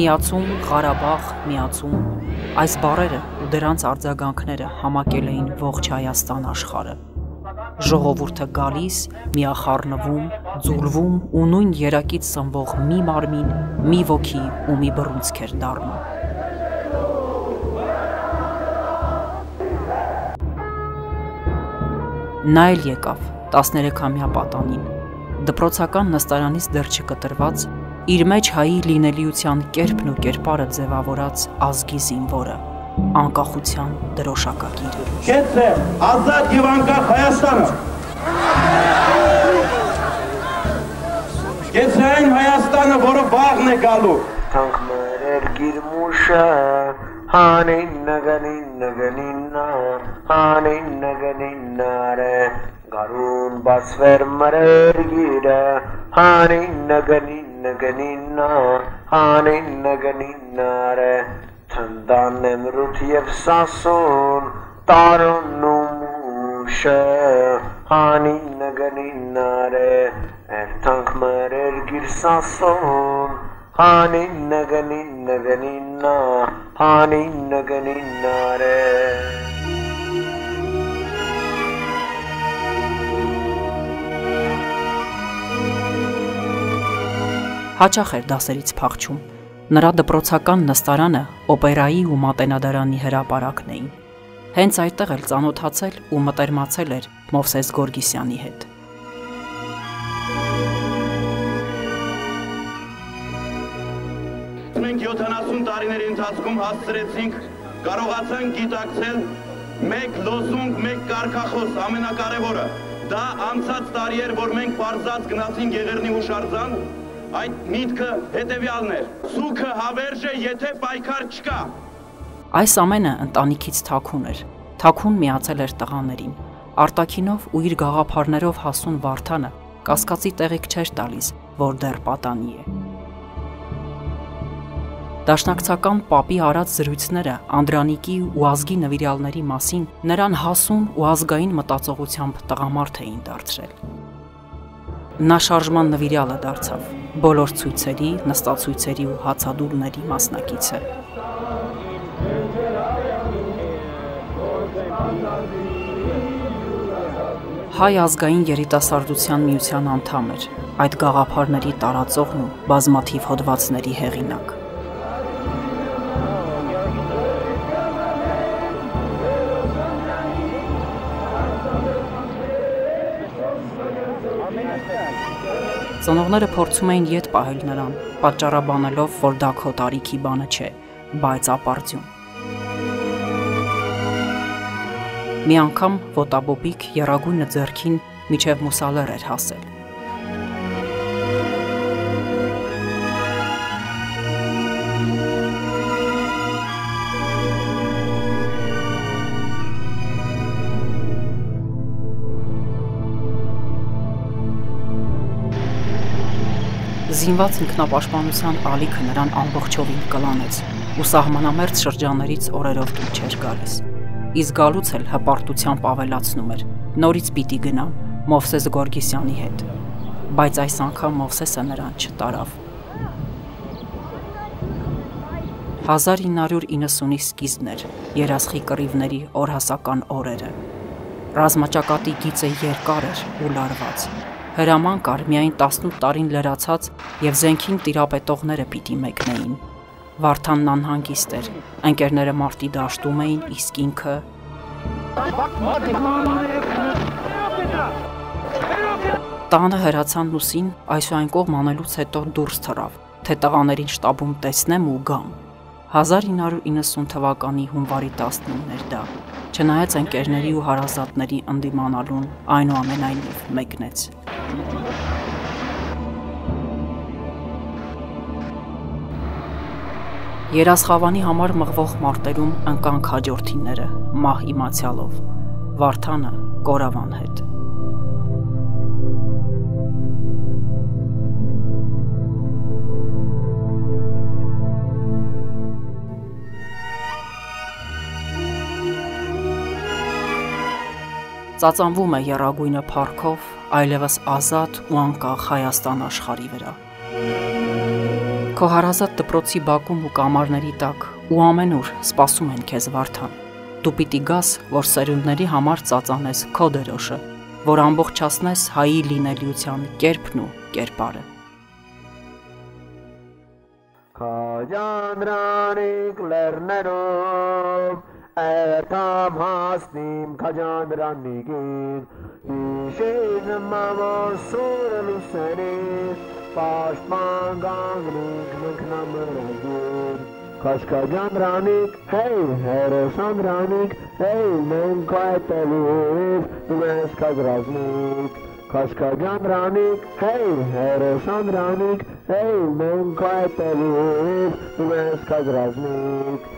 Միացում, Ղարաբաղ, միացում, այս բառերը ու դրանց արձագանքները համակել էին ողջ Հայաստան աշխարհը։ Ժողովուրդը գալիս, միախառնվում, ձուլվում ու նույն երակից սնվող մի մարմին, մի ոգի ու մի բռունցք էր դառնում։ Նա էլ եկավ 13-ամյա պատանին, դպրոցական նստարանից դեռ չկտրված, իր մեջ հայի լինելիության կերպն ու կերպարը ձևավորած ազգի զինվորը, անկախության դրոշակակիրը։ Կեցե, ազատ և անկախ Հայաստանը։ Կեցե այն Հայաստանը, որը վաղն է գալու։ Թանք մերեր գիրմուշը, հանին նգնիննա, հանին նգնիննարը, գարուն բացվեր մերեր գիրը, հանին նգնիննա, հանին նգնիննարը, Թնդան էմրութ և սասուն, տարուն ու մուշը, հանին նգնիննարը, էրթանք մերեր գիր սասուն, հանին նգնիննա, հանին նգնիննարը։ Հաճախ էր դասերից փախչում։ Նրա դպրոցական նստարանը օպերայի ու մատենադարանի հրապարակն էին։ Հենց այդտեղ էլ ծանոթացել ու մտերմացել էր Մովսես Գորգիսյանի հետ։ Մենք 70 տարիների ընթացքում հասցրեցինք, կարողացանք գիտակցել մեկ լոզունգ, մեկ կարգախոս, ամենակարևորը։ Դա անցած տարի էր, որ մենք պարզած գնացին Գեղեռնի հուշարձան, այդ միտքը հետևյալն էր. սուքը հավերժ է, եթե պայքար չկա։ Այս ամենը ընտանիքից թաքուն էր, թաքուն միացել էր տղաներին, արտաքինով ու իր գաղափարներով հասուն Վարդանը կասկածի տեղիք չէր տալիս, որ դեռ պատանի է։ Դաշնակցական պապի արած զրույցները Անդրանիկի ու ազգի նվիրյալների մասին նրան հասուն ու ազգային մտածողությամբ տղամարդ էին դարձրել։ Նա շարժման նվիրյալը դարձավ, բոլոր ցույցերի, նստացույցերի ու հացադուլների մասնակիցը։ Հայ ազգային երիտասարդության միության անդամ էր, այդ գաղափարների տարածողն ու բազմաթիվ հոդվածների հեղինակ։ Ծնողները փորձում էին ետ պահել նրան, պատճառաբանելով, որ դա քո տարիքի բանը չէ, բայց ապարդյուն։ Մի անգամ ոտաբոբիկ եռագույնը ձեռքին միջև մուսալեր էր հասել։ Զինված ինքնապաշտպանության ալիքը նրան ամբողջովին կլանեց ու սահմանամերձ շրջաններից օրերով դուրս չէր գալիս։ Իսկ գալուց էլ հպարտությամբ ավելացնում էր. նորից պիտի գնամ Մովսես Գորգիսյանի հետ։ Բայց այս անգամ Մովսեսը նրան չտարավ։ 1990-ի սկիզբն էր, երասխի կռիվների օրհասական օրերը։ Ռազմաճակատի գիծը երկար էր ու լարված։ Հրաման կար միայն 18 տարին լրացած և զենքին տիրապետողները պիտի մեկնեին։ Վարդանն անհանգիստ էր, ընկերները մարտի դաշտում էին, իսկ ինքը… Տանը հրացան լուսին այսուայն կողմ անելուց հետո դուրս թռավ, թե տղաներին շտաբում տեսնեմ ու գամ։ 1990 թվականի հունվարի 19-ն էր դա, չնայած ընկերների ու հարազատների ընդդիմանալուն այնուամենայնիվ մեկնեց։ Երասխավանի համար մղվող մարտերում ընկանք հաջորդիները, մահ իմացյալով, Վարդանը Կորավան հետ։ Ծածանվում է եռագույնը փառքով, այլևս ազատ ու անկախ Հայաստան աշխարհի վրա։ Քո հարազատ դպրոցի բակում ու կամարների տակ ու ամենուր սպասում են քեզ Վարդան։ Դու պիտի գաս, որ սերունդների համար ծածանես քո դրոշը, որ ամբողջացնես հայի լինելիության կերպն ու կերպարը։ Քաջանդրանիկ լեռներով Էրթամ հասնիմ քաջանդրանիկին Հիշին մամոր սուրը լուսերին Պաշտման գանգնիկ մնքնամրագին Քաշքաջանդրանիկ, հեյ, հերոսանդրանիկ Հեյ, մենք այտելուր, դու ես կազրազմիկ Քաշքաջանդրանիկ, հեյ, հերոսանդրանիկ Հեյ, մենք այտելուր, դու ես կազրազմիկ